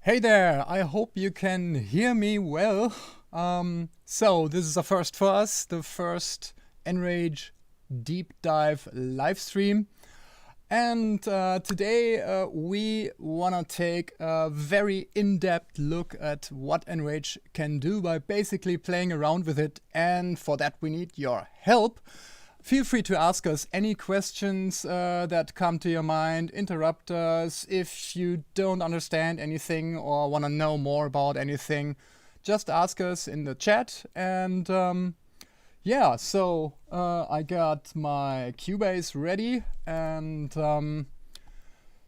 Hey there, I hope you can hear me well. So this is a first for us, the first ENRAGE deep dive live stream. And today we want to take a very in-depth look at what ENRAGE can do by basically playing around with it. And for that we need your help. Feel free to ask us any questions that come to your mind, interrupt us. If you don't understand anything or want to know more about anything, just ask us in the chat. And yeah, so I got my Cubase ready. And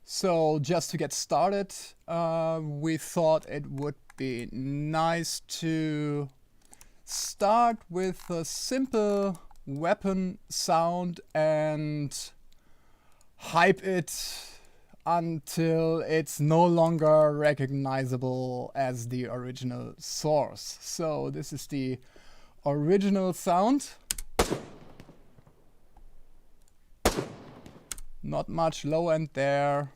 so just to get started, we thought it would be nice to start with a simple weapon sound and hype it until it's no longer recognizable as the original source. So this is the original sound. Not much low end there,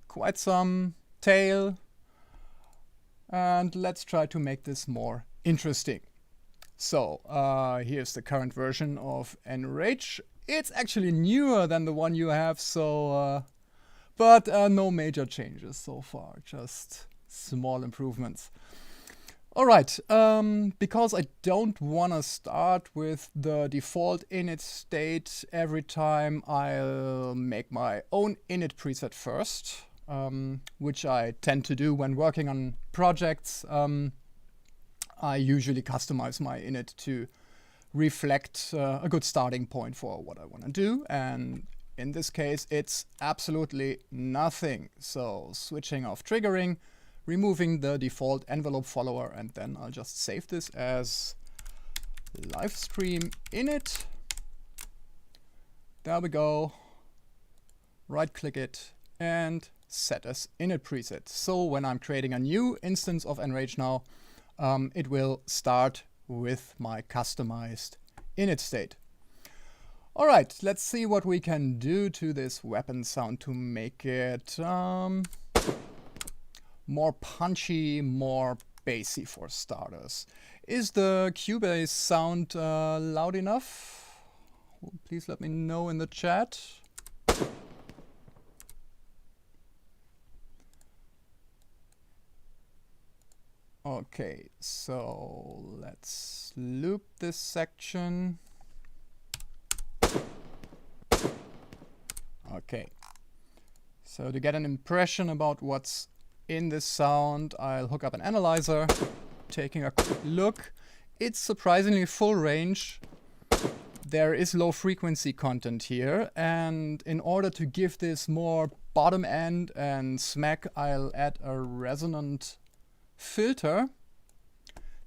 quite some tail, and let's try to make this more interesting. So here's the current version of ENRAGE. It's actually newer than the one you have, so but no major changes so far, just small improvements. All right, because I don't want to start with the default init state every time, I'll make my own init preset first, which I tend to do when working on projects. I usually customize my init to reflect a good starting point for what I want to do. And in this case, it's absolutely nothing. So switching off triggering, removing the default envelope follower, and then I'll just save this as livestream init. There we go. Right click it and set as init preset. So when I'm creating a new instance of ENRAGE now, it will start with my customized init state. All right, let's see what we can do to this weapon sound to make it more punchy, more bassy for starters. Is the Cubase sound loud enough? Please let me know in the chat. Okay, so let's loop this section. Okay, so to get an impression about what's in this sound, I'll hook up an analyzer. Taking a quick look, it's surprisingly full range. There is low frequency content here, and in order to give this more bottom end and smack, I'll add a resonant filter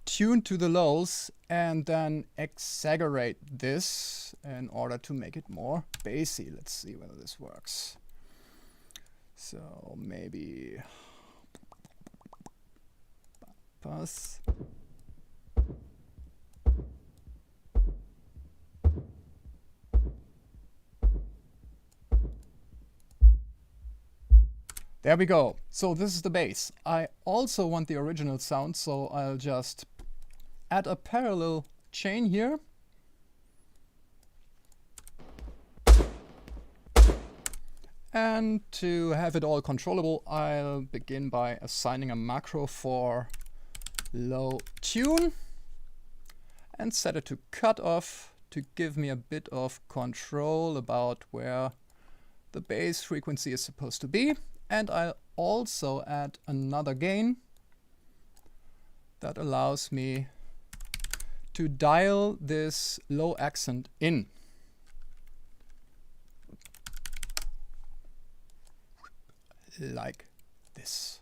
tuned to the lows and then exaggerate this in order to make it more bassy. Let's see whether this works. So maybe pass. There we go. So this is the bass. I also want the original sound, so I'll just add a parallel chain here. And to have it all controllable, I'll begin by assigning a macro for low tune and set it to cutoff to give me a bit of control about where the bass frequency is supposed to be. And I'll also add another gain that allows me to dial this low accent in. Like this.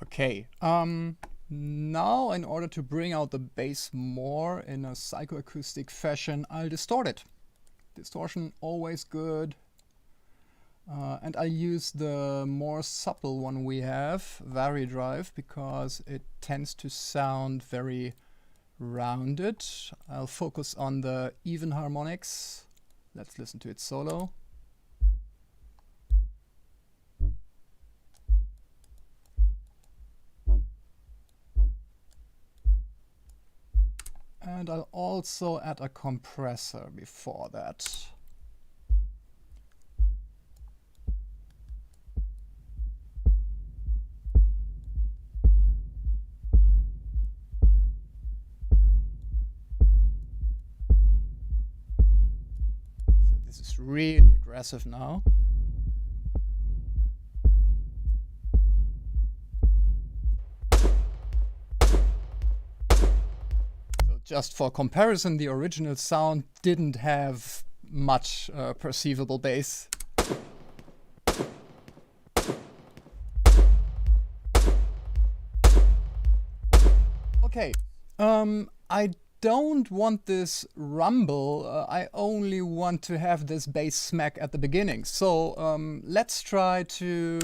Okay, now in order to bring out the bass more in a psychoacoustic fashion, I'll distort it. Distortion, always good. And I'll use the more subtle one we have, Vari-Drive, because it tends to sound very rounded. I'll focus on the even harmonics. Let's listen to it solo. And I'll also add a compressor before that. It's really aggressive now. So just for comparison, the original sound didn't have much perceivable bass. Okay, I don't want this rumble, I only want to have this bass smack at the beginning. So let's try to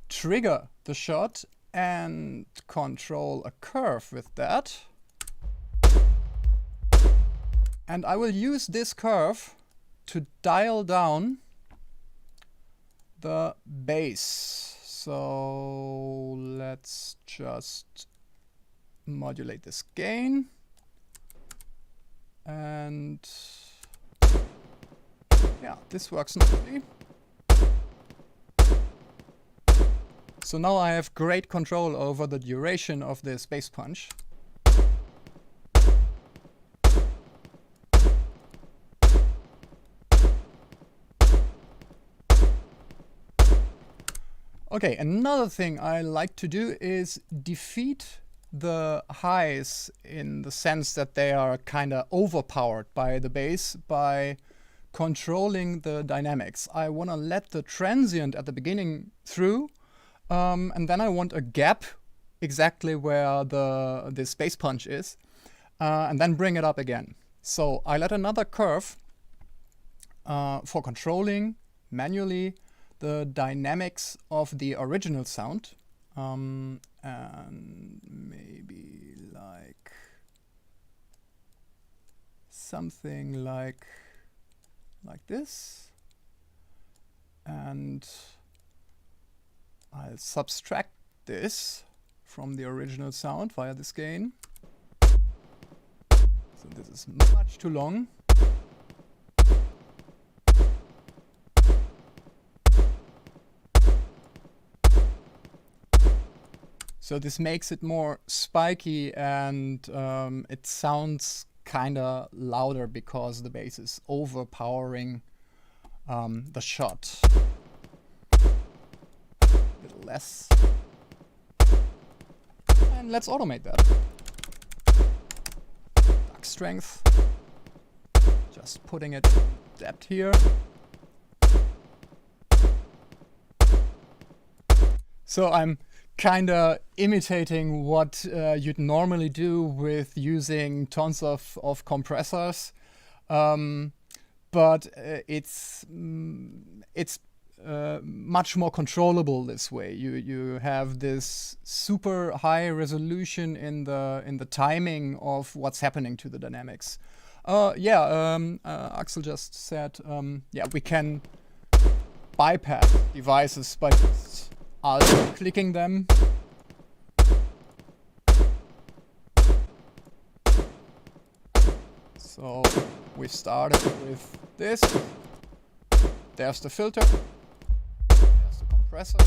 trigger the shot and control a curve with that. And I will use this curve to dial down the bass. So let's just modulate this gain. And yeah, this works nicely. So now I have great control over the duration of this bass punch. Okay, another thing I like to do is defeat the highs in the sense that they are kind of overpowered by the bass by controlling the dynamics. I want to let the transient at the beginning through, and then I want a gap exactly where this bass punch is, and then bring it up again. So I let another curve for controlling manually the dynamics of the original sound. And maybe like something like this, and I'll subtract this from the original sound via this gain. So this is much too long. So this makes it more spiky, and it sounds kind of louder because the bass is overpowering the shot. A little less. And let's automate that. Duck strength. Just putting it in depth here. So I'm kind of imitating what you'd normally do with using tons of compressors, but it's much more controllable this way. You have this super high resolution in the timing of what's happening to the dynamics. Axel just said, yeah, we can bypass devices by just clicking them. So we started with this. There's the filter. There's the compressor.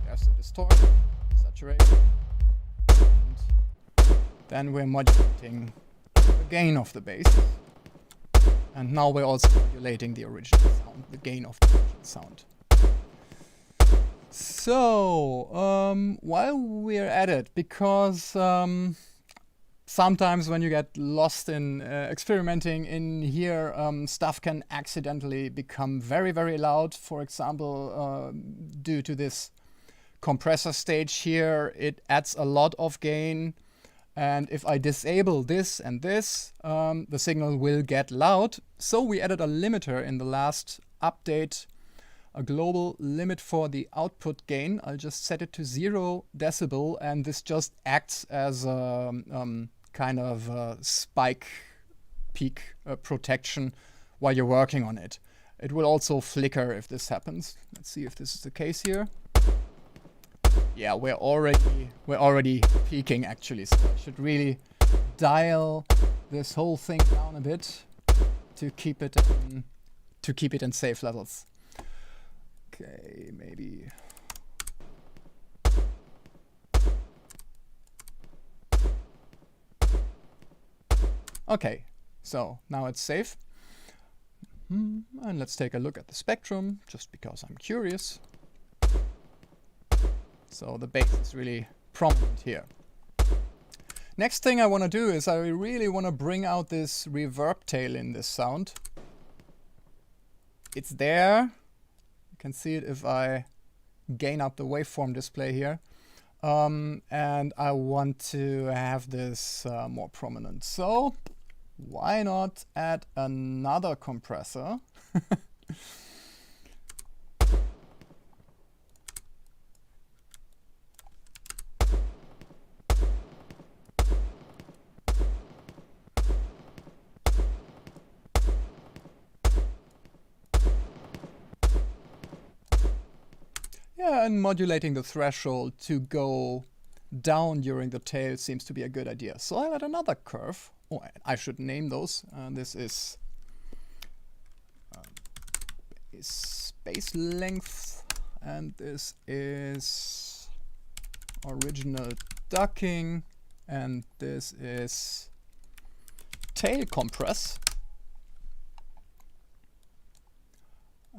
There's the distortion, saturation. And then we're modulating the gain of the bass. And now we're also modulating the original sound, the gain of the original sound. So, while we're at it, because sometimes when you get lost in experimenting in here, stuff can accidentally become very, very loud. For example, due to this compressor stage here, it adds a lot of gain. And if I disable this and this, the signal will get loud. So we added a limiter in the last update a global limit for the output gain. I'll just set it to 0 decibel, and this just acts as a kind of spike peak protection while you're working on it. It will also flicker if this happens. Let's see if this is the case here. Yeah, we're already peaking actually, so I should really dial this whole thing down a bit to keep it in safe levels. Okay, maybe. Okay, so now it's safe. And let's take a look at the spectrum, just because I'm curious. So the bass is really prominent here. Next thing I want to do is I really want to bring out this reverb tail in this sound. It's there. You can see it if I gain up the waveform display here. And I want to have this more prominent. So why not add another compressor? Yeah, and modulating the threshold to go down during the tail seems to be a good idea. So I'll add another curve. Oh, I should name those. This is bass length, and this is original ducking, and this is tail compress.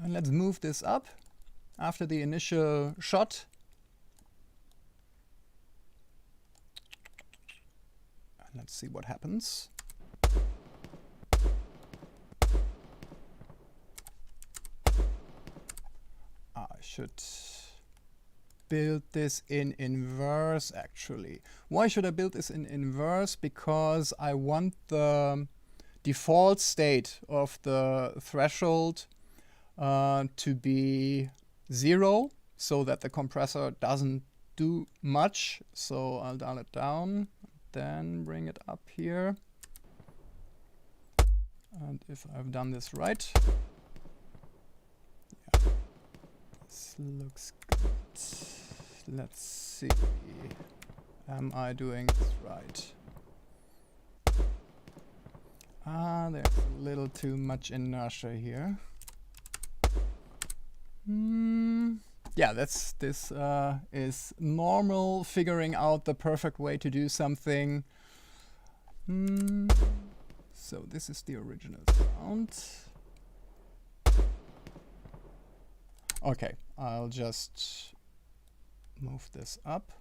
And let's move this up after the initial shot. Let's see what happens. I should build this in inverse actually. Why should I build this in inverse? Because I want the default state of the threshold to be 0, so that the compressor doesn't do much. So I'll dial it down, then bring it up here. And if I've done this right, yeah, this looks good. Let's see. Am I doing this right? There's a little too much inertia here. Yeah, this is normal figuring out the perfect way to do something. So this is the original sound. Okay, I'll just move this up.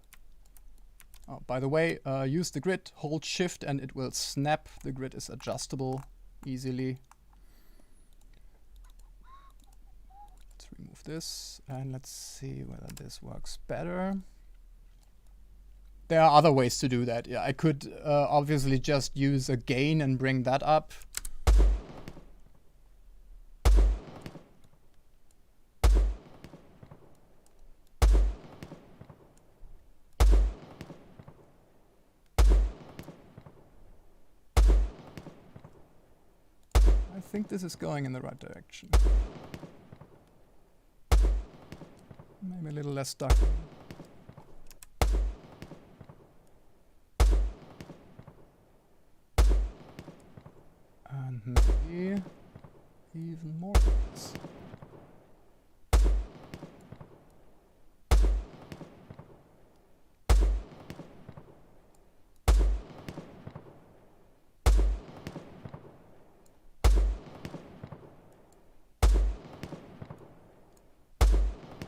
Oh, by the way, use the grid, hold shift and it will snap. The grid is adjustable easily. Remove this and let's see whether this works better. There are other ways to do that. Yeah, I could obviously just use a gain and bring that up. I think this is going in the right direction. Maybe a little less stuck. And maybe even more of this.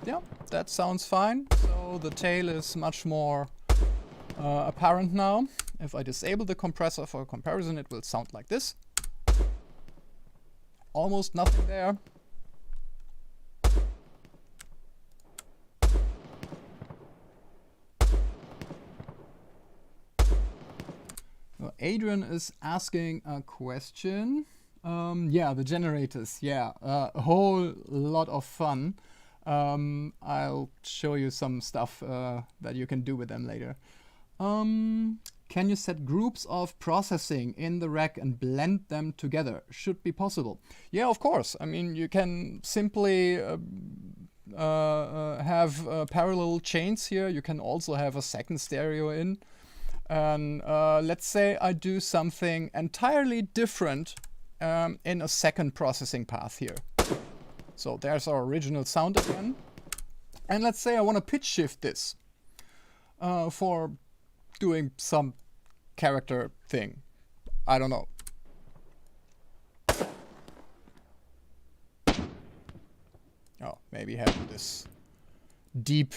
Yeah, that sounds fine. So the tail is much more apparent now. If I disable the compressor for comparison, it will sound like this. Almost nothing there. Well, Adrian is asking a question. Yeah, the generators. Yeah, a whole lot of fun. I'll show you some stuff that you can do with them later. Can you set groups of processing in the rack and blend them together? Should be possible. Yeah, of course. I mean, you can simply have parallel chains here. You can also have a second stereo in. And let's say I do something entirely different in a second processing path here. So there's our original sound again. And let's say I want to pitch shift this for doing some character thing. I don't know. Oh, maybe have this deep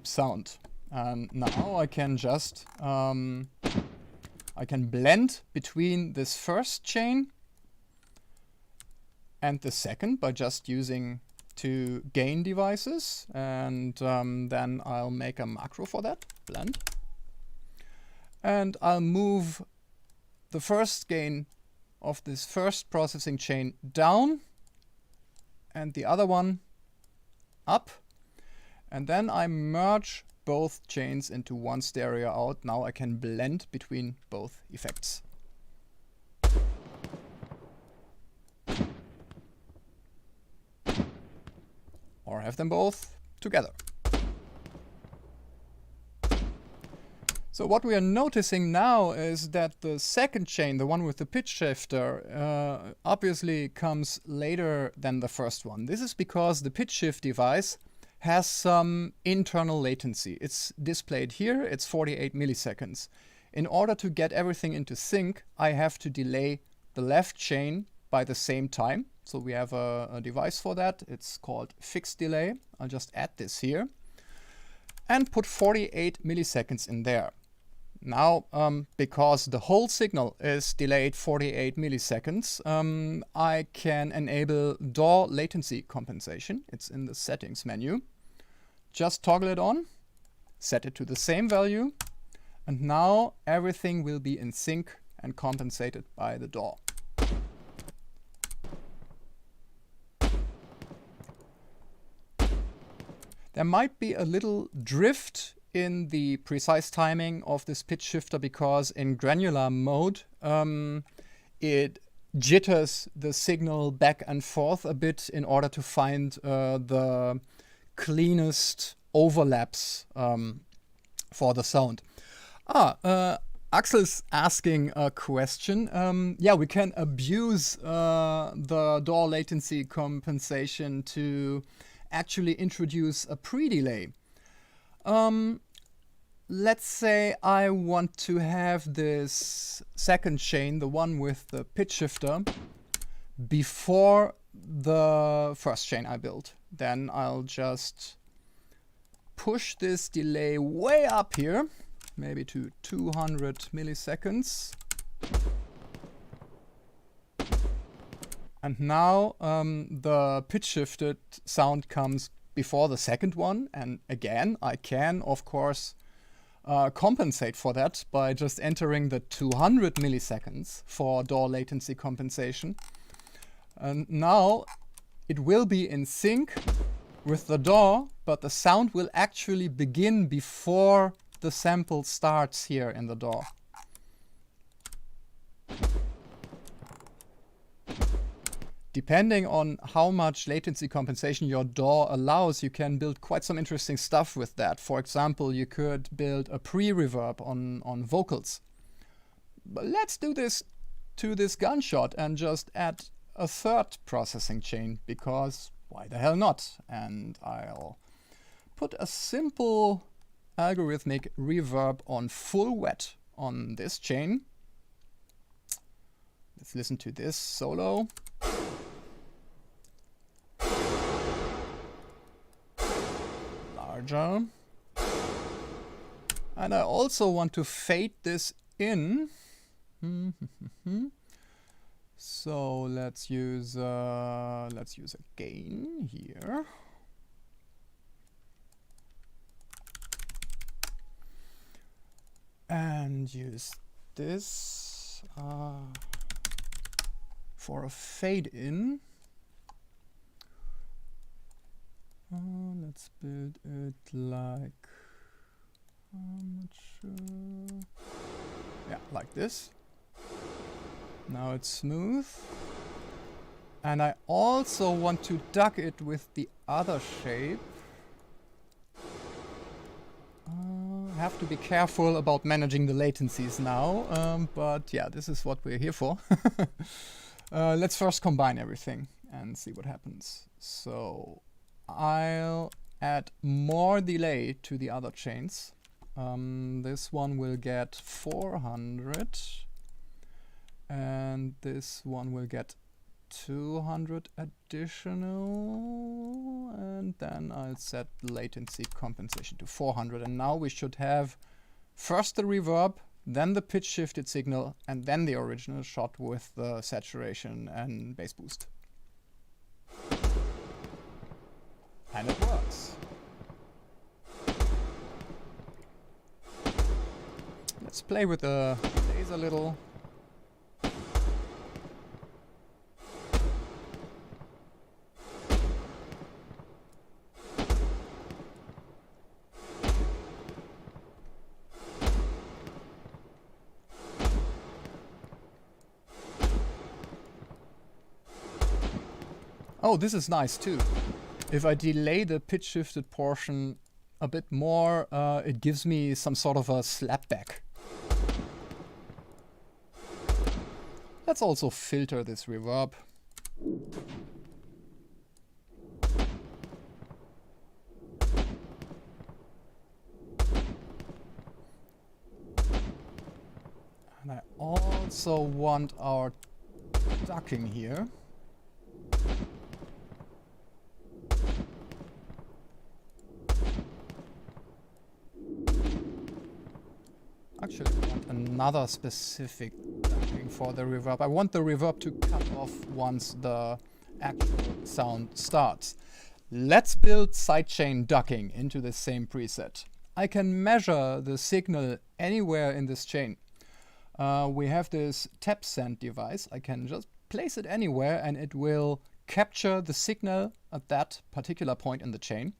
sound. And now I can just I can blend between this first chain and the second by just using two gain devices, and then I'll make a macro for that, blend. And I'll move the first gain of this first processing chain down and the other one up. And then I merge both chains into one stereo out. Now I can blend between both effects. Or have them both together. So what we are noticing now is that the second chain, the one with the pitch shifter, obviously comes later than the first one. This is because the pitch shift device has some internal latency. It's displayed here, it's 48 milliseconds. In order to get everything into sync, I have to delay the left chain by the same time. So we have a device for that. It's called fixed delay. I'll just add this here and put 48 milliseconds in there. Now, because the whole signal is delayed 48 milliseconds, I can enable DAW latency compensation. It's in the settings menu. Just toggle it on, set it to the same value, and now everything will be in sync and compensated by the DAW. There might be a little drift in the precise timing of this pitch shifter because in granular mode it jitters the signal back and forth a bit in order to find the cleanest overlaps for the sound. Axel's asking a question. Yeah, we can abuse the DAW latency compensation to actually introduce a pre-delay. Let's say I want to have this second chain, the one with the pitch shifter, before the first chain I built. Then I'll just push this delay way up here, maybe to 200 milliseconds. And now the pitch shifted sound comes before the second one. And again, I can, of course, compensate for that by just entering the 200 milliseconds for DAW latency compensation. And now it will be in sync with the DAW, but the sound will actually begin before the sample starts here in the DAW. Depending on how much latency compensation your DAW allows, you can build quite some interesting stuff with that. For example, you could build a pre-reverb on vocals. But let's do this to this gunshot and just add a third processing chain, because why the hell not? And I'll put a simple algorithmic reverb on full wet on this chain. Let's listen to this solo. Larger. And I also want to fade this in. So let's use a gain here. And use this for a fade in. Let's build it like, I'm not sure. Yeah, like this. Now it's smooth. And I also want to duck it with the other shape. I have to be careful about managing the latencies now, but yeah, this is what we're here for. Let's first combine everything and see what happens. So I'll add more delay to the other chains. This one will get 400 and this one will get 200 additional, and then I'll set latency compensation to 400. And now we should have first the reverb, then the pitch shifted signal, and then the original shot with the saturation and bass boost. And it works. Let's play with the delays a little. Oh, this is nice too. If I delay the pitch shifted portion a bit more, it gives me some sort of a slapback. Let's also filter this reverb. And I also want our ducking here. Actually, I want another specific ducking for the reverb. I want the reverb to cut off once the actual sound starts. Let's build sidechain ducking into the same preset. I can measure the signal anywhere in this chain. We have this tap send device. I can just place it anywhere and it will capture the signal at that particular point in the chain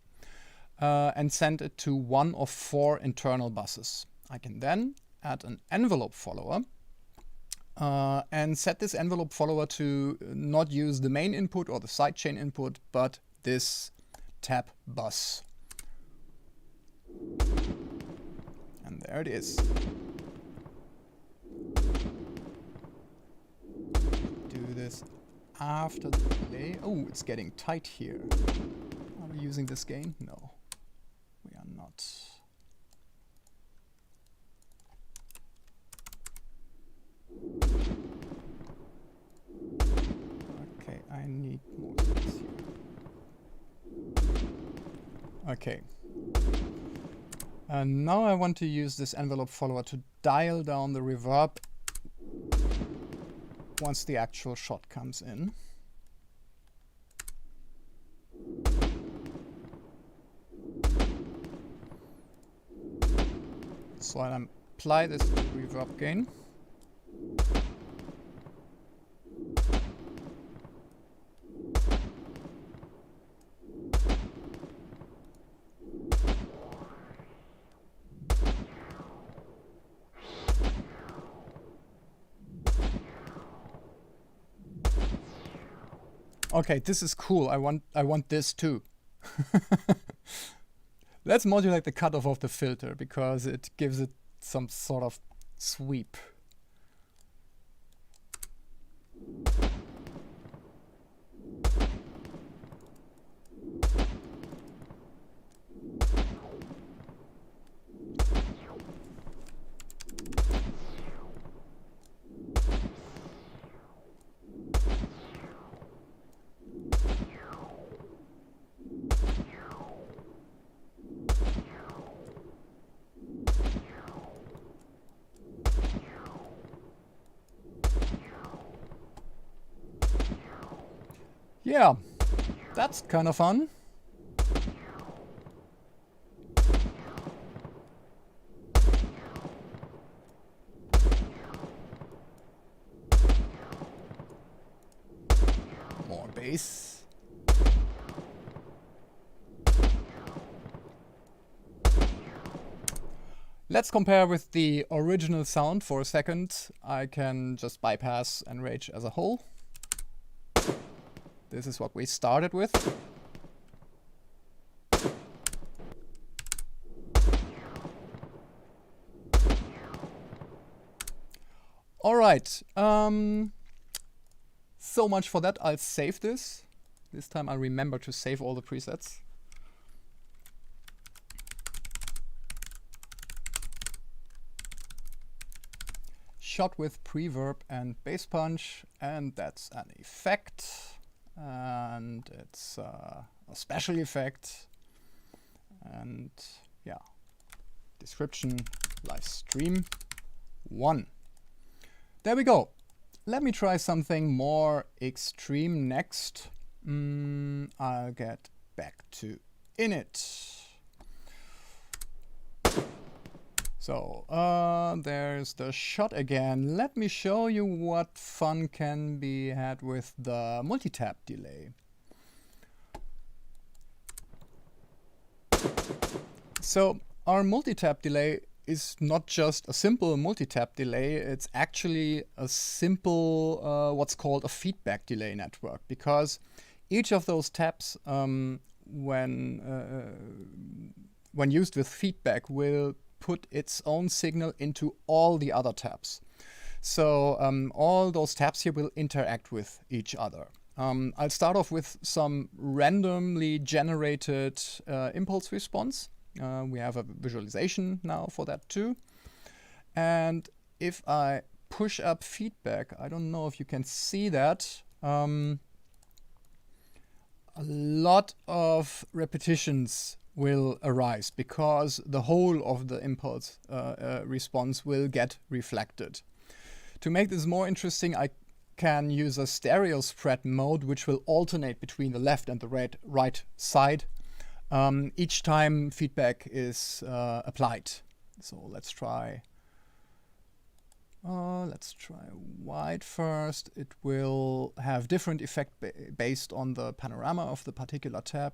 and send it to one of 4 internal buses. I can then add an envelope follower and set this envelope follower to not use the main input or the sidechain input, but this tap bus. And there it is. Do this after the delay. Oh, it's getting tight here. Are we using this gain? No, we are not. Okay, I need more space here. Okay. And now I want to use this envelope follower to dial down the reverb once the actual shot comes in. So I'll apply this to reverb gain. Okay, this is cool. I want this too. Let's modulate the cutoff of the filter because it gives it some sort of sweep. Yeah, that's kind of fun. bass. Let's compare with the original sound for a second. I can just bypass ENRAGE as a whole. This is what we started with. All right. So much for that. I'll save this. This time I'll remember to save all the presets. Shot with preverb and bass punch, and that's an effect, and it's a special effect, and yeah, description, live stream 1. There we go. Let me try something more extreme next. I'll get back to init. So there's the shot again. Let me show you what fun can be had with the multi-tap delay. So our multi-tap delay is not just a simple multi-tap delay, it's actually a simple what's called a feedback delay network, because each of those taps when used with feedback will put its own signal into all the other taps. So all those taps here will interact with each other. I'll start off with some randomly generated impulse response. We have a visualization now for that too. And if I push up feedback, I don't know if you can see that, a lot of repetitions will arise because the whole of the impulse response will get reflected. To make this more interesting, I can use a stereo spread mode which will alternate between the left and the right side each time feedback is applied. So let's try wide first. It will have different effect based on the panorama of the particular tab.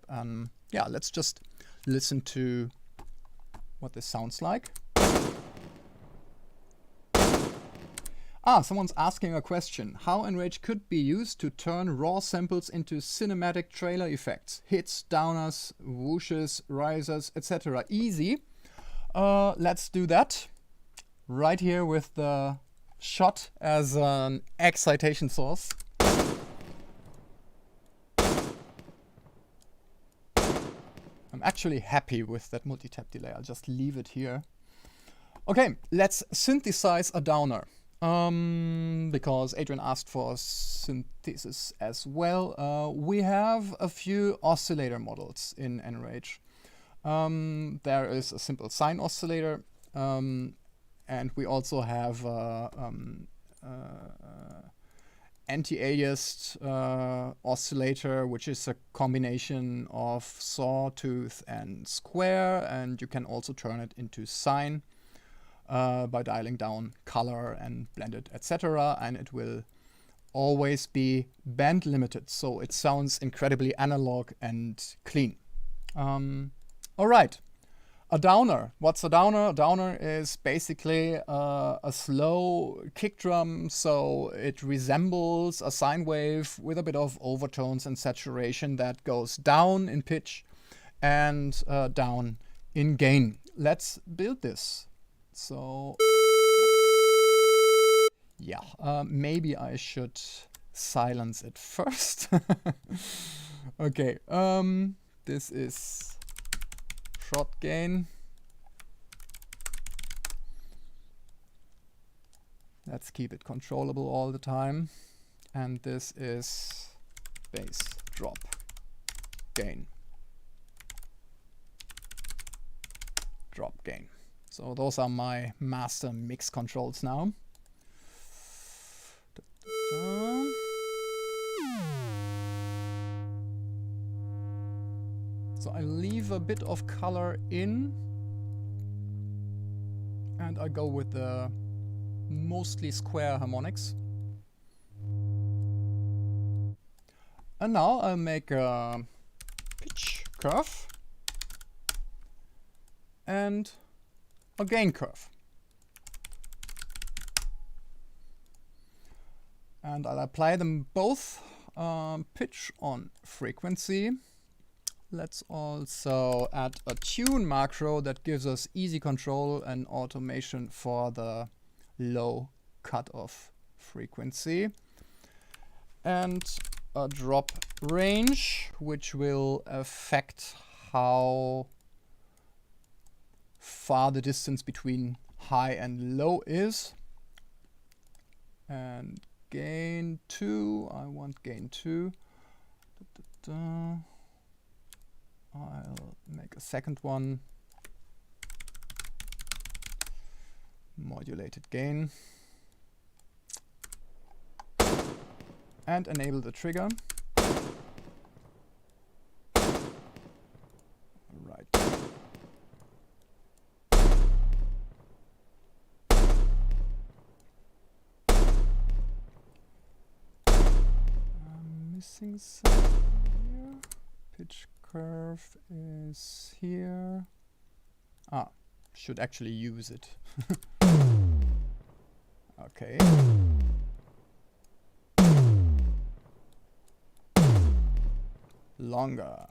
Yeah, let's just listen to what this sounds like. Someone's asking a question. How ENRAGE could be used to turn raw samples into cinematic trailer effects? Hits, downers, whooshes, risers, etc. Easy. Let's do that. Right here with the shot as an excitation source. I'm actually happy with that multi-tap delay. I'll just leave it here. Okay, let's synthesize a downer. Because Adrian asked for synthesis as well. We have a few oscillator models in ENRAGE. There is a simple sine oscillator, and we also have anti-aliased oscillator, which is a combination of sawtooth and square, and you can also turn it into sine by dialing down color and blended, etc. And it will always be band limited, so it sounds incredibly analog and clean. All right. A downer. What's a downer? A downer is basically a slow kick drum, so it resembles a sine wave with a bit of overtones and saturation that goes down in pitch and down in gain. Let's build this. So, yeah, maybe I should silence it first. Okay, this is shot gain. Let's keep it controllable all the time. And this is bass drop gain. Drop gain. So those are my master mix controls now. So I leave a bit of color in, and I go with the mostly square harmonics. And now I'll make a pitch curve and a gain curve. And I'll apply them both, pitch on frequency. Let's also add a tune macro that gives us easy control and automation for the low cutoff frequency. And a drop range, which will affect how far the distance between high and low is. And gain 2, I want gain 2. I'll make a second one. Modulated gain. And enable the trigger. Right. I'm missing something here. Pitch curve is here. Ah, should actually use it. Okay. Longer.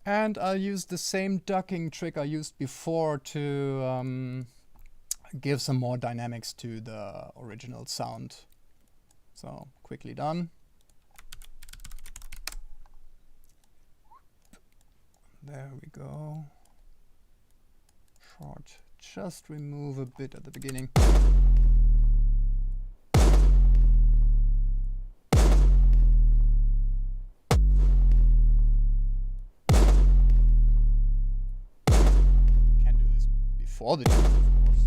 And I'll use the same ducking trick I used before to give some more dynamics to the original sound. So quickly done. There we go. Short. Just remove a bit at the beginning. For the tune, of course.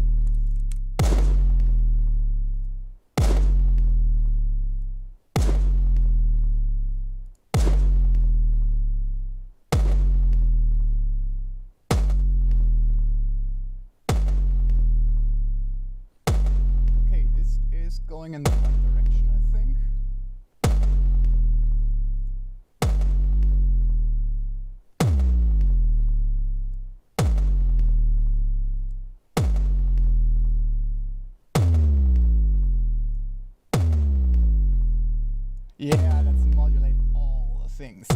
Okay, this is going in the right direction, I think. Yeah, let's modulate all the things.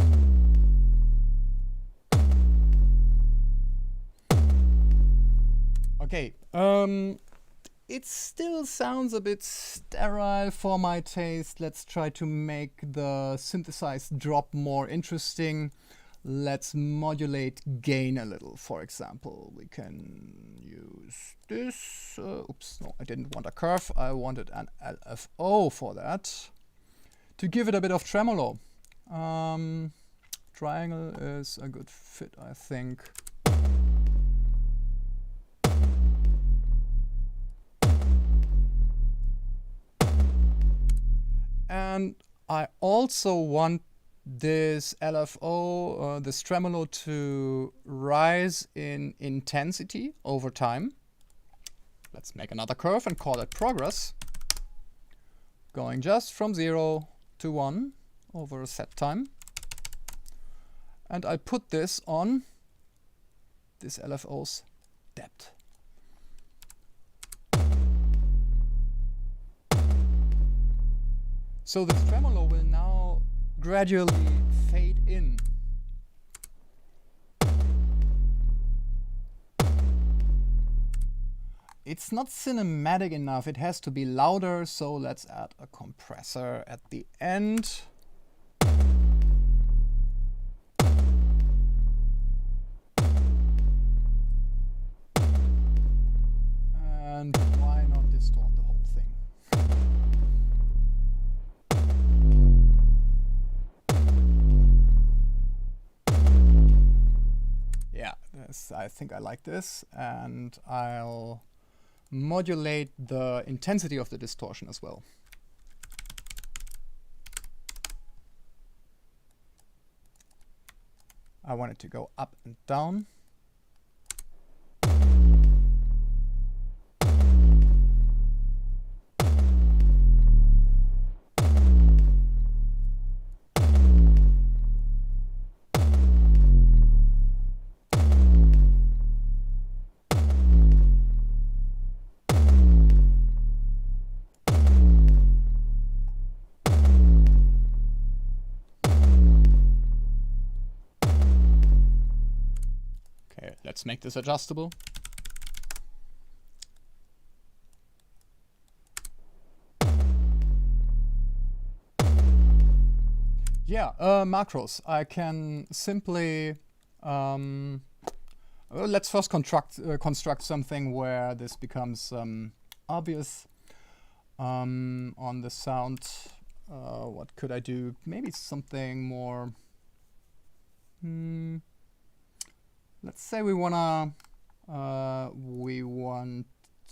Okay, it still sounds a bit sterile for my taste. Let's try to make the synthesized drop more interesting. Let's modulate gain a little. For example, we can use this. Oops, no, I didn't want a curve. I wanted an LFO for that. To give it a bit of tremolo. Triangle is a good fit, I think. And I also want this LFO, this tremolo, to rise in intensity over time. Let's make another curve and call it progress. Going just from 0 to 1 over a set time. And I put this on this LFO's depth. So this tremolo will now gradually fade in. It's not cinematic enough, it has to be louder, so let's add a compressor at the end. I think I like this, and I'll modulate the intensity of the distortion as well. I want it to go up and down. Let's make this adjustable. Yeah, macros. I can simply let's first construct something where this becomes obvious on the sound. What could I do? Maybe something more. Let's say we want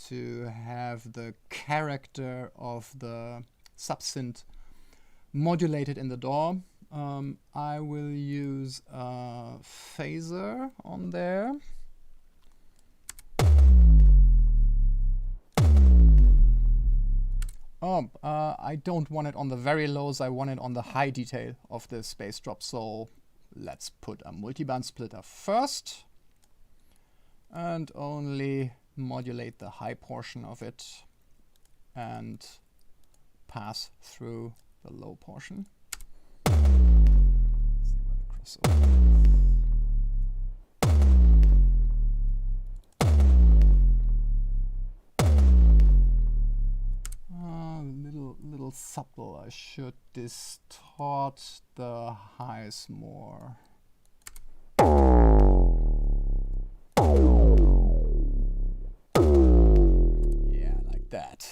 to have the character of the subsynth modulated in the DAW. I will use a phaser on there. I don't want it on the very lows, I want it on the high detail of this bass drop. So let's put a multiband splitter first and only modulate the high portion of it and pass through the low portion. See where the crossover is. Little subtle. I should distort the highs more. Yeah, like that.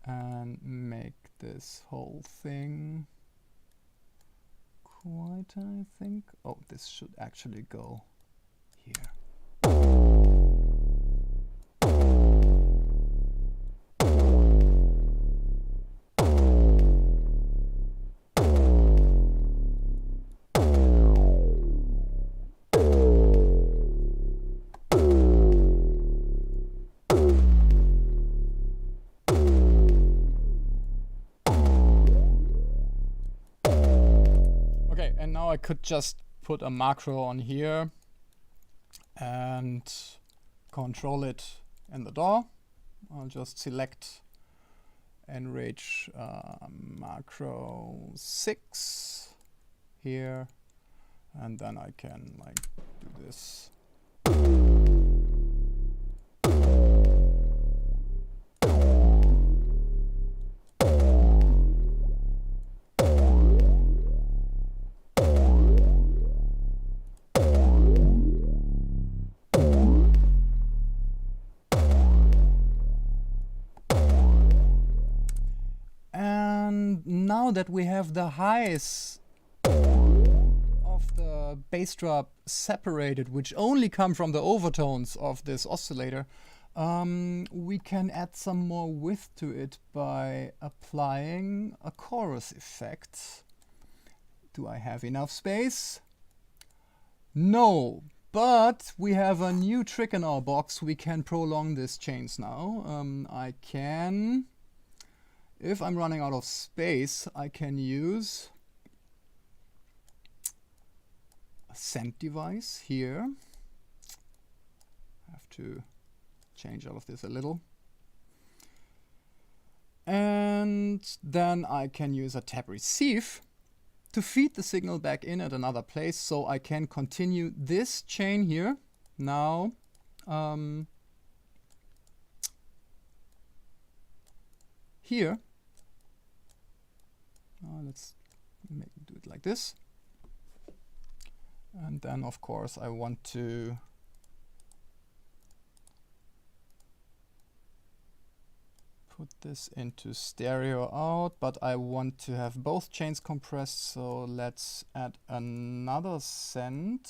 And make this whole thing quite, I think. Oh, this should actually go here. And now I could just put a macro on here and control it in the DAW. I'll just select ENRAGE macro 6 here, and then I can like do this. Now that we have the highs of the bass drop separated, which only come from the overtones of this oscillator, we can add some more width to it by applying a chorus effect. Do I have enough space? No, but we have a new trick in our box. We can prolong this chains now. I can... If I'm running out of space, I can use a scent device here. I have to change all of this a little. And then I can use a tab receive to feed the signal back in at another place, so I can continue this chain here. Now, here. Let's do it like this. And then, of course, I want to put this into stereo out, but I want to have both chains compressed, so let's add another send.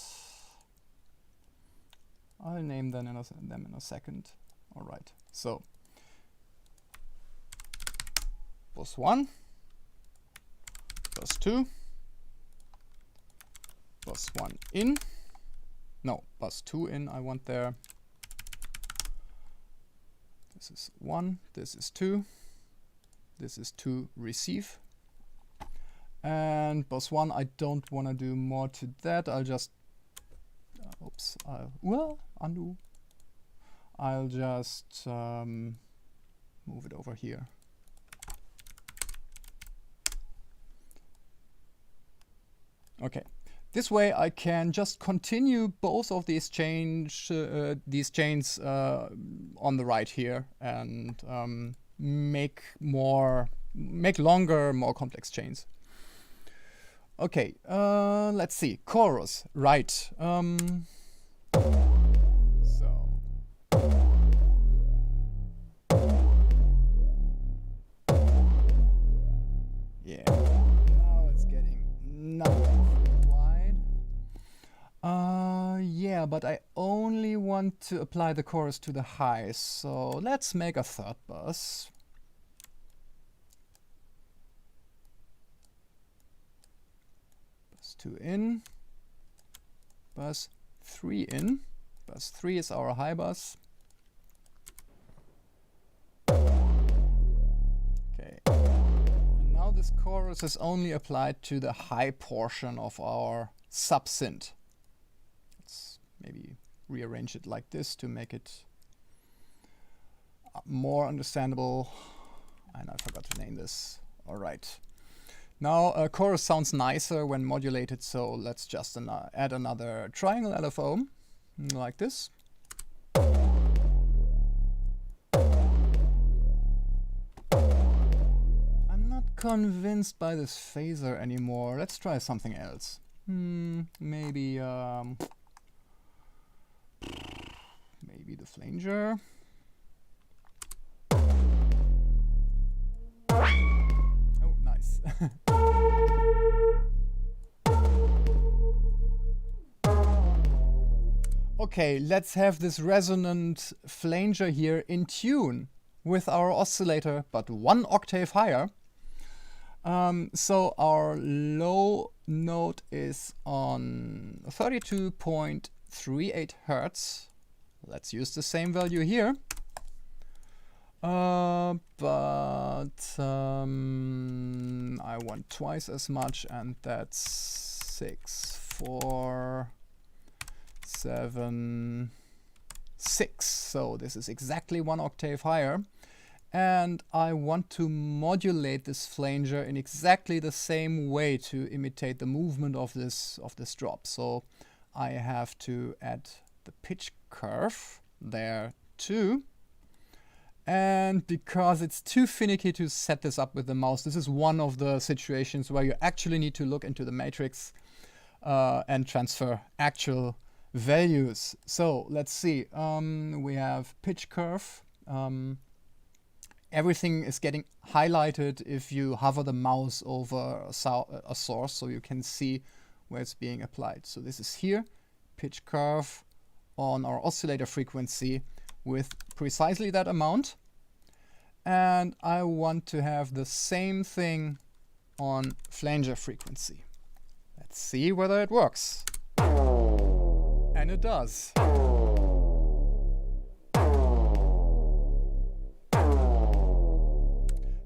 I'll name them in a second. All right, so bus 1, bus 2, bus 1 in, no, bus 2 in I want there. This is 1, this is 2, this is 2 receive. And bus 1, I don't want to do more to that. I'll just, oops, undo. I'll just move it over here. Okay. This way I can just continue both of these chains on the right here and make longer, more complex chains. Okay, let's see. Chorus, right. So yeah, now it's getting nothing. Yeah, but I only want to apply the chorus to the highs, so let's make a third bus. Bus 2 in, bus 3 in. Bus 3 is our high bus. Okay, and now this chorus is only applied to the high portion of our subsynth. Maybe rearrange it like this to make it more understandable. And I forgot to name this. All right. Now chorus sounds nicer when modulated, so let's just add another triangle LFO like this. I'm not convinced by this phaser anymore. Let's try something else. Maybe the flanger. Oh, nice. Okay, let's have this resonant flanger here in tune with our oscillator, but 1 octave higher. So our low note is on 32.38 Hertz. Let's use the same value here. But I want twice as much, and that's 6, 4, 7, 6. So this is exactly 1 octave higher. And I want to modulate this flanger in exactly the same way to imitate the movement of this drop. So I have to add the pitch curve there too. And because it's too finicky to set this up with the mouse, this is one of the situations where you actually need to look into the matrix and transfer actual values. So let's see, we have pitch curve. Everything is getting highlighted if you hover the mouse over a source, so you can see where it's being applied. So this is here, pitch curve on our oscillator frequency with precisely that amount. And I want to have the same thing on flanger frequency. Let's see whether it works. And it does.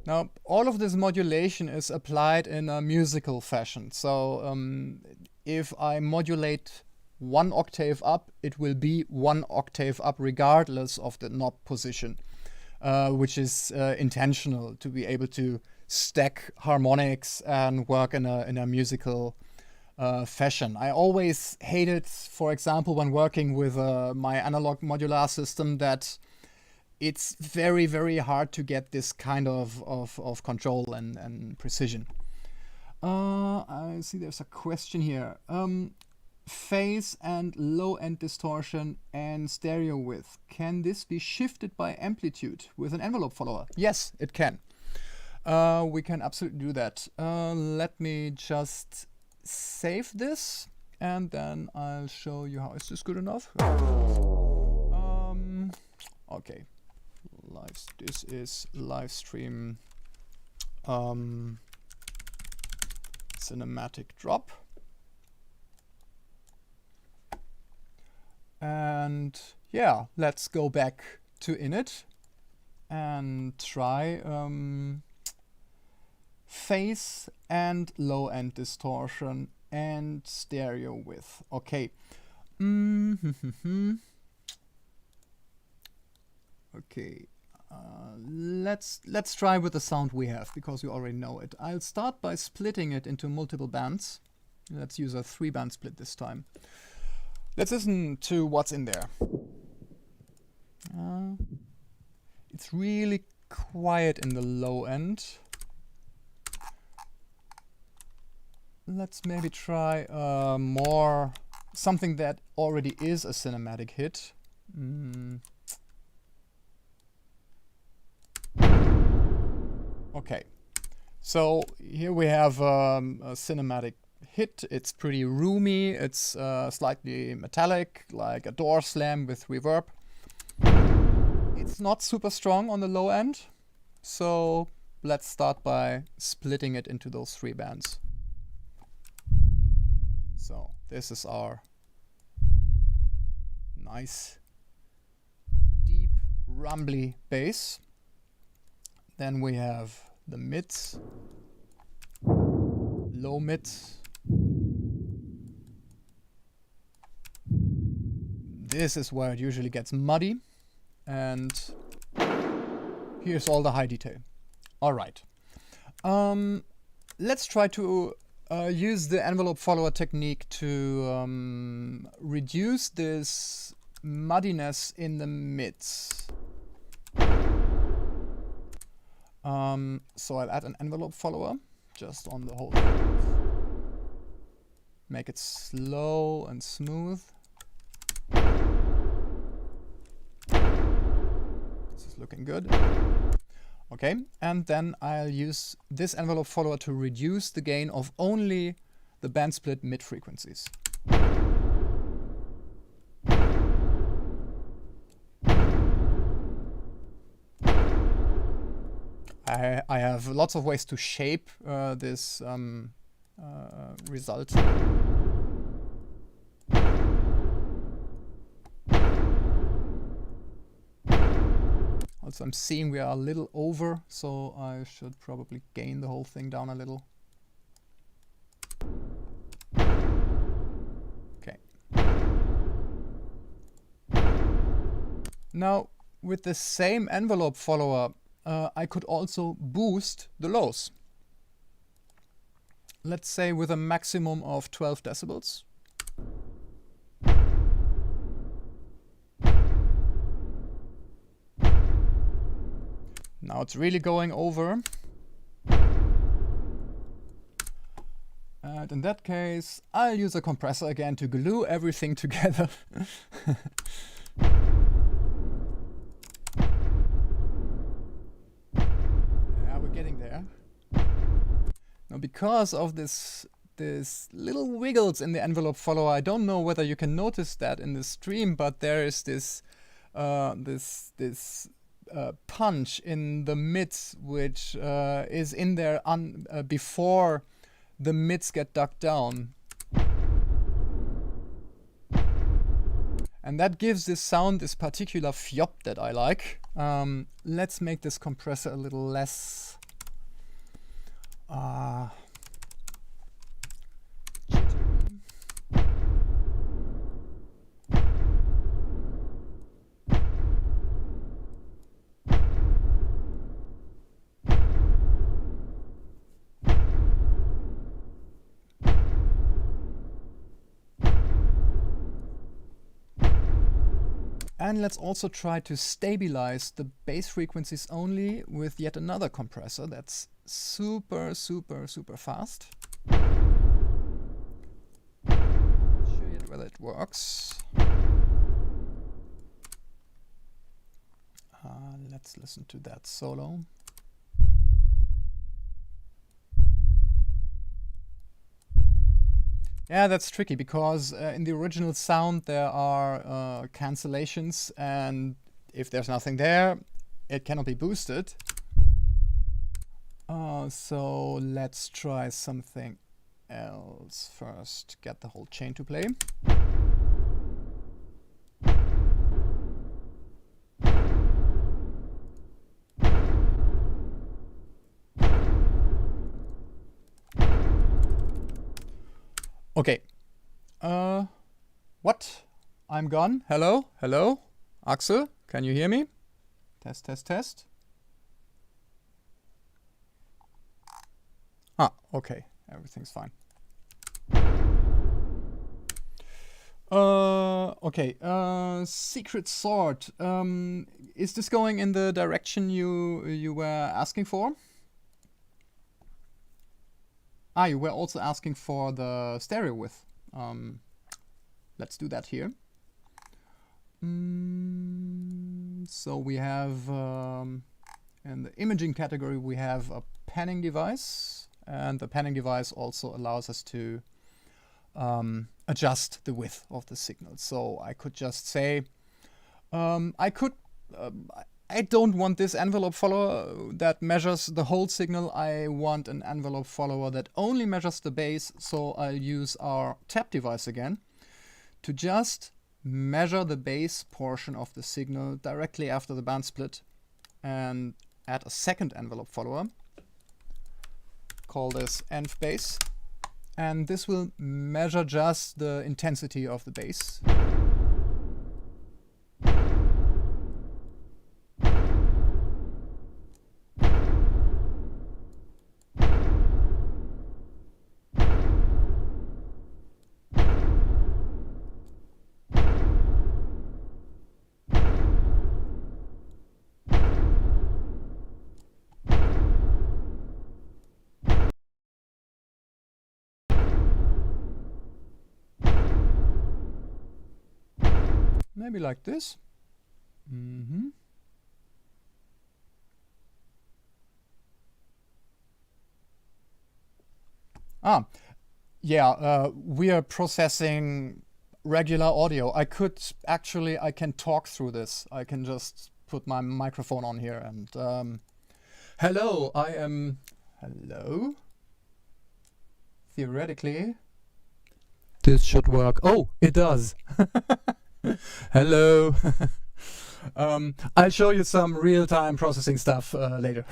Now, all of this modulation is applied in a musical fashion. So if I modulate 1 octave up, it will be 1 octave up regardless of the knob position, which is intentional to be able to stack harmonics and work in a musical fashion. I always hated, for example, when working with my analog modular system, that it's very, very hard to get this kind of control and precision. I see there's a question here. phase and low end distortion and stereo width. Can this be shifted by amplitude with an envelope follower? Yes, it can. We can absolutely do that. Let me just save this and then I'll show you how. Is this good enough? Okay. This is live stream cinematic drop. And yeah, let's go back to init and try phase and low end distortion and stereo width. Okay. Okay. Let's try with the sound we have, because we already know it. I'll start by splitting it into multiple bands. Let's use a 3-band split this time. Let's listen to what's in there. It's really quiet in the low end. Let's maybe try something that already is a cinematic hit. Okay, so here we have a cinematic hit. It's pretty roomy. It's slightly metallic, like a door slam with reverb. It's not super strong on the low end, so let's start by splitting it into those 3 bands. So this is our nice, deep, rumbly bass. Then we have the mids, low mids. This is where it usually gets muddy. And here's all the high detail. All right. Let's try to use the envelope follower technique to reduce this muddiness in the mids. So I'll add an envelope follower just on the whole thing. Make it slow and smooth. This is looking good. Okay, and then I'll use this envelope follower to reduce the gain of only the band split mid frequencies. I have lots of ways to shape this result. Also, I'm seeing we are a little over, so I should probably gain the whole thing down a little. Okay. Now, with the same envelope follower, I could also boost the lows. Let's say with a maximum of 12 decibels. Now it's really going over. And in that case, I'll use a compressor again to glue everything together. Yeah, we're getting there. Now, because of this little wiggles in the envelope follower, I don't know whether you can notice that in the stream, but there is this punch in the mids, which is in there before the mids get dug down. And that gives this sound this particular fjop that I like. Let's make this compressor a little less jittery. And let's also try to stabilize the bass frequencies only with yet another compressor that's super, super, super fast. I'm not sure yet whether it works. Let's listen to that solo. Yeah, that's tricky because in the original sound there are cancellations, and if there's nothing there, it cannot be boosted. So let's try something else first. Get the whole chain to play. Okay. What? I'm gone. Hello? Hello? Axel, can you hear me? Test, test, test. Ah, okay. Everything's fine. Okay. Secret Sword. Is this going in the direction you were asking for? Ah, you were also asking for the stereo width. Let's do that here. So we have in the imaging category we have a panning device, and the panning device also allows us to adjust the width of the signal. So I could just say I don't want this envelope follower that measures the whole signal. I want an envelope follower that only measures the bass. So I'll use our tap device again to just measure the bass portion of the signal directly after the band split, and add a second envelope follower. Call this env bass. And this will measure just the intensity of the bass. Maybe like this. Yeah, we are processing regular audio. I can talk through this. I can just put my microphone on here and hello, hello? Theoretically, this should work. Oh, it does. Hello. I'll show you some real-time processing stuff later.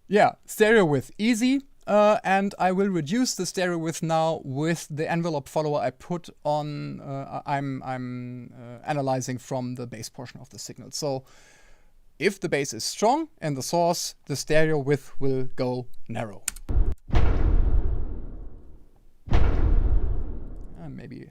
Yeah, stereo width, easy. And I will reduce the stereo width now with the envelope follower I put on. I'm analyzing from the bass portion of the signal. So if the bass is strong in the source, the stereo width will go narrow. Maybe.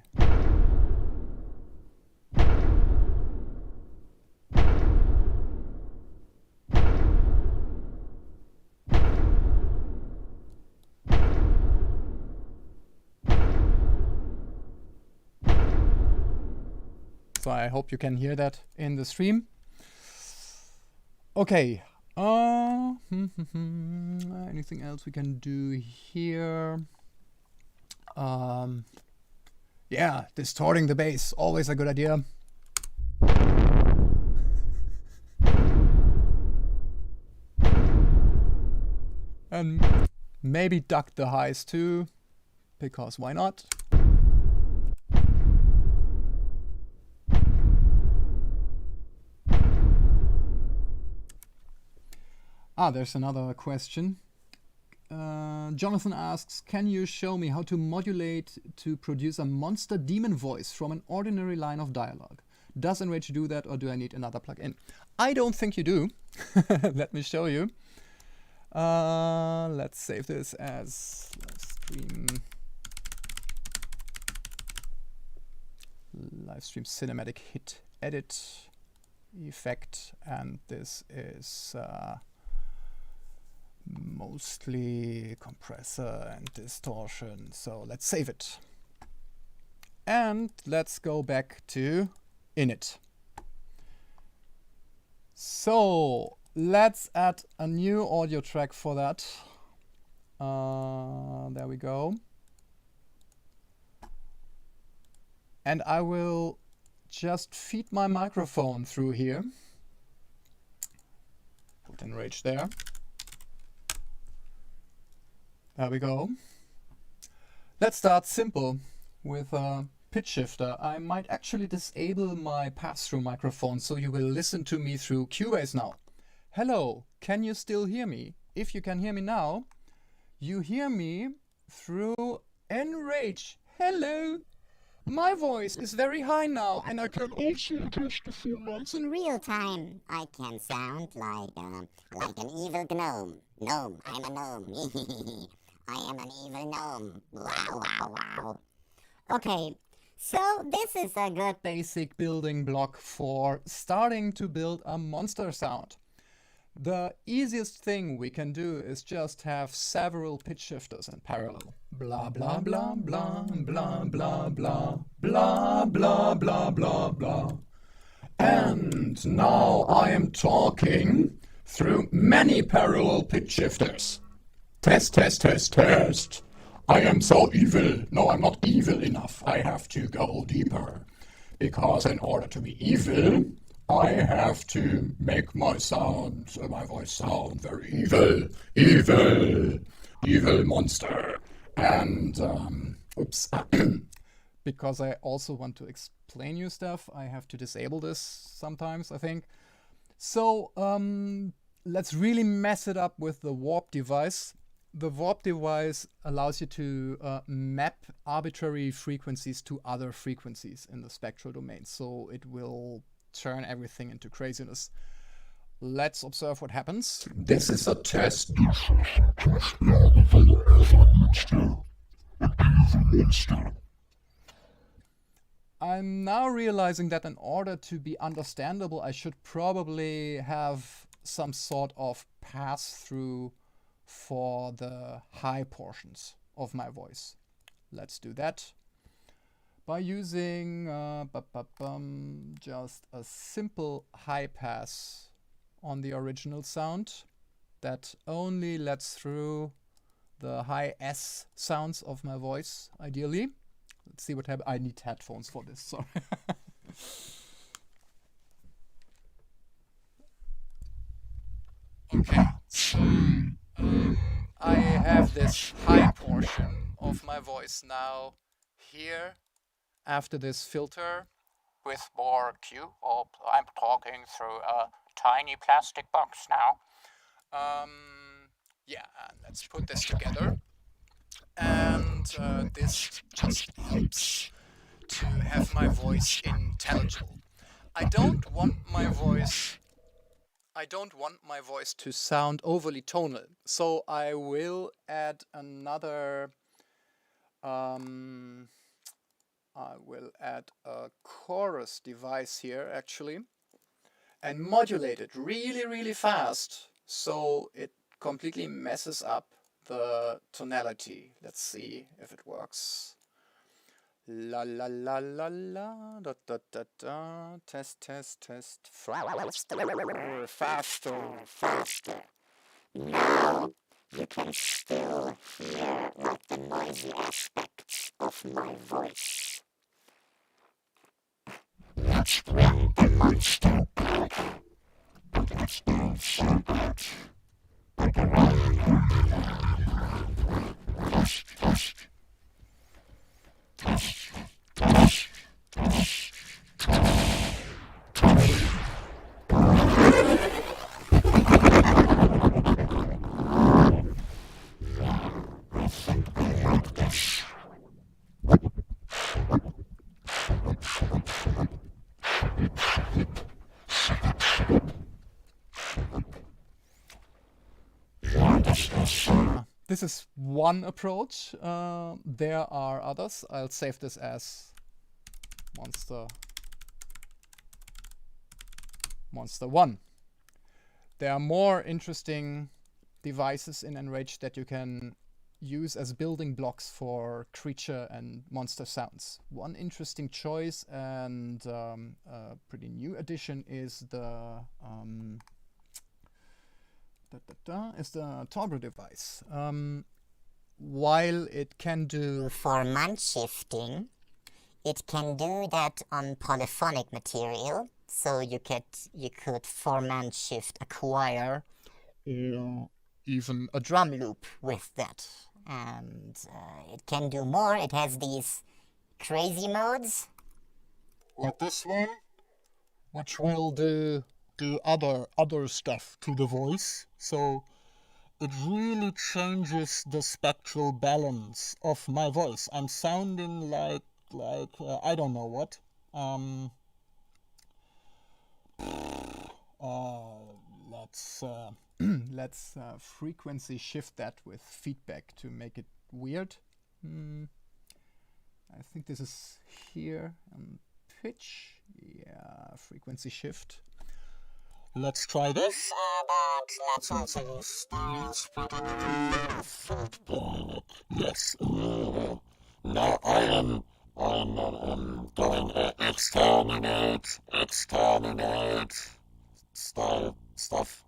So I hope you can hear that in the stream. Okay. Anything else we can do here? Yeah, distorting the bass, always a good idea. And maybe duck the highs too, because why not? There's another question. Jonathan asks, can you show me how to modulate to produce a monster demon voice from an ordinary line of dialogue? Does ENRAGE do that, or do I need another plugin? I don't think you do. Let me show you. Let's save this as live stream cinematic hit edit effect, and this is mostly compressor and distortion. So let's save it. And let's go back to init. So let's add a new audio track for that. There we go. And I will just feed my microphone through here. Put ENRAGE there. There we go. Let's start simple with a pitch shifter. I might actually disable my pass-through microphone so you will listen to me through Cubase now. Hello, can you still hear me? If you can hear me now, you hear me through ENRAGE. Hello! My voice is very high now, and I can also adjust the formats in real time. I can sound like an evil gnome. Gnome, I'm a gnome. I am an evil gnome. Wow, wow, wow. Okay, so this is a good basic building block for starting to build a monster sound. The easiest thing we can do is just have several pitch shifters in parallel. Blah, blah, blah, blah, blah, blah, blah, blah, blah, blah, blah, blah. And now I am talking through many parallel pitch shifters. Test, test, test, test. I am so evil. No, I'm not evil enough. I have to go deeper. Because in order to be evil, I have to make my voice sound very evil, evil monster. And, oops, because I also want to explain you stuff, I have to disable this sometimes, I think. So, let's really mess it up with the warp device. The warp device allows you to map arbitrary frequencies to other frequencies in the spectral domain. So it will turn everything into craziness. Let's observe what happens. This is a test. I'm now realizing that in order to be understandable, I should probably have some sort of pass-through for the high portions of my voice. Let's do that by using just a simple high pass on the original sound that only lets through the high S sounds of my voice, ideally. Let's see what happens. I need headphones for this, sorry. Okay, so I have this high portion of my voice now here after this filter with more Q. Oh, I'm talking through a tiny plastic box now. Yeah, let's put this together. And this just helps to have my voice intelligible. I don't want my voice to sound overly tonal, so I will add another I will add a chorus device here actually and modulate it really, really fast so it completely messes up the tonality. Let's see if it works. La la la la la da da da da. Test, test, test. Faster, faster. Now you can still hear like the noisy aspects of my voice. Let's bring the monster back. But let's not so bad. This is one approach. There are others. I'll save this as Monster 1. There are more interesting devices in ENRAGE that you can use as building blocks for creature and monster sounds. One interesting choice and a pretty new addition is the toggle device. While it can do formant shifting, it can do that on polyphonic material. So you could formant shift a choir or even a drum loop with that. And it can do more. It has these crazy modes. Like this one, which will do other stuff to the voice. So it really changes the spectral balance of my voice. I'm sounding like I don't know what. Let's frequency shift that with feedback to make it weird. I think this is here on pitch. Yeah, frequency shift. Let's try this. But let's also start feedback. Yes. Now I'm going exterminate style stuff.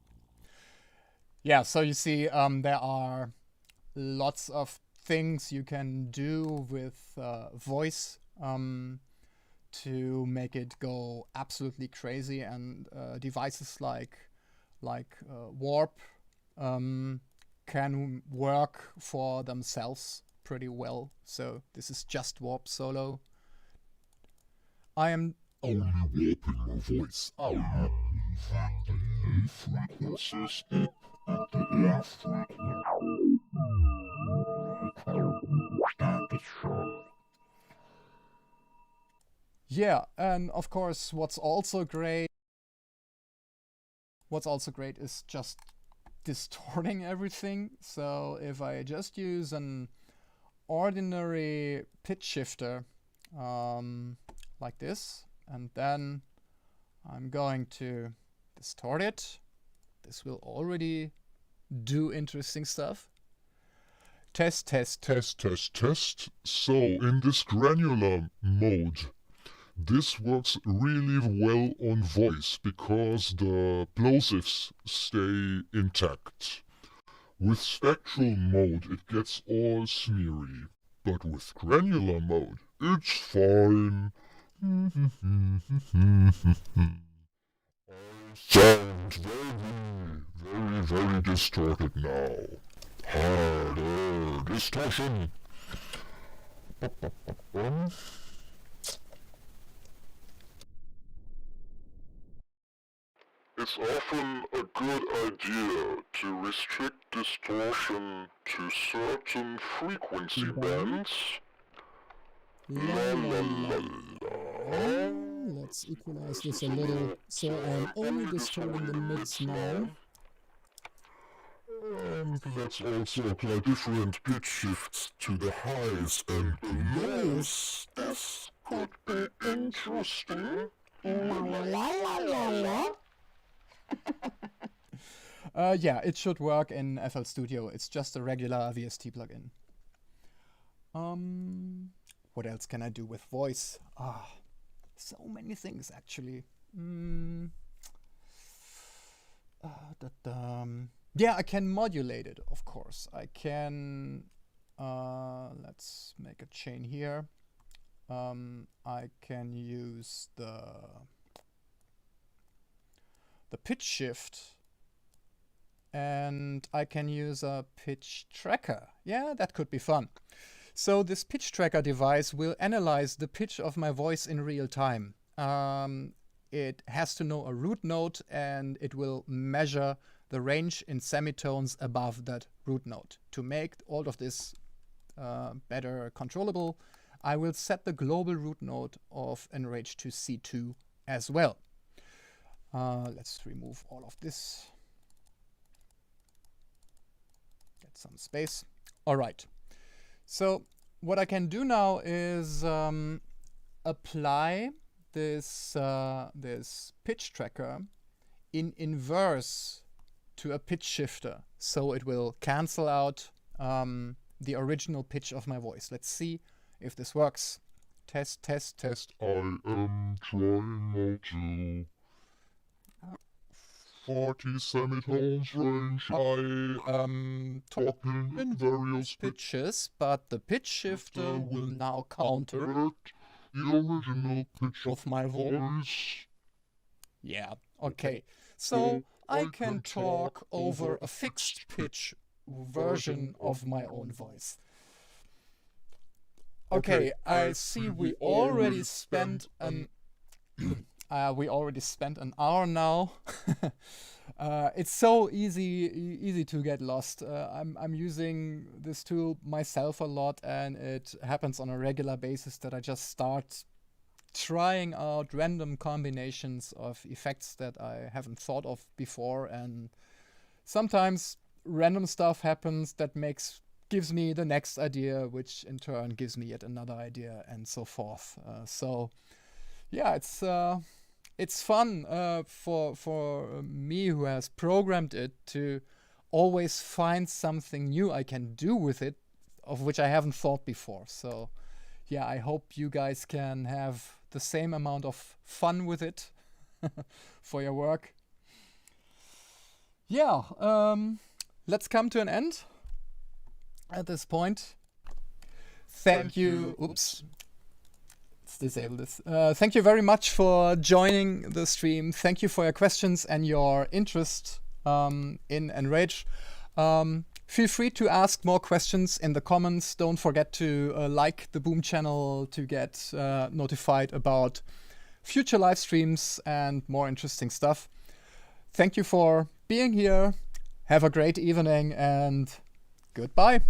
Yeah, so you see there are lots of things you can do with voice to make it go absolutely crazy, and devices like Warp can work for themselves pretty well. So this is just Warp solo. I am only warping my voice. I have the frequencies up and the air frequency. Yeah, and of course what's also great is just distorting everything. So if I just use an ordinary pitch shifter like this, and then I'm going to distort it, this will already do interesting stuff. Test. So in this granular mode, this works really well on voice because the plosives stay intact. With spectral mode it gets all smeary, but with granular mode it's fine. I sound very distorted now. Harder distortion. It's often a good idea to restrict distortion to certain frequency bands. Let's equalize this a little. So I'm only distorting the mids now. And let's also apply different pitch shifts to the highs and lows. This could be interesting. Yeah, it should work in FL Studio. It's just a regular VST plugin. What else can I do with voice? So many things actually. Yeah, I can modulate it, of course. I can, let's make a chain here. I can use the pitch shift, and I can use a pitch tracker. Yeah, that could be fun. So this pitch tracker device will analyze the pitch of my voice in real time. It has to know a root note, and it will measure the range in semitones above that root note. To make all of this better controllable, I will set the global root note of ENRAGE to C2 as well. Let's remove all of this. Get some space. All right. So what I can do now is apply this pitch tracker in inverse to a pitch shifter, so it will cancel out the original pitch of my voice. Let's see if this works. Test, test, test. I am trying to 40 semitones range. I am talking in various pitches, but the pitch shifter will now counter the original pitch of my voice. Yeah, okay. So I can talk over a fixed pitch version of my own voice. Okay, I see we already spent an hour now. It's so easy to get lost. I'm using this tool myself a lot, and it happens on a regular basis that I just start trying out random combinations of effects that I haven't thought of before, and sometimes random stuff happens that gives me the next idea, which in turn gives me yet another idea, and so forth. So yeah, it's fun for me, who has programmed it, to always find something new I can do with it, of which I haven't thought before. So yeah, I hope you guys can have the same amount of fun with it for your work. Yeah, let's come to an end at this point. Thank you. Oops. Let's disable this. Thank you very much for joining the stream. Thank you for your questions and your interest in ENRAGE. Feel free to ask more questions in the comments. Don't forget to like the Boom channel to get notified about future live streams and more interesting stuff. Thank you for being here. Have a great evening and goodbye.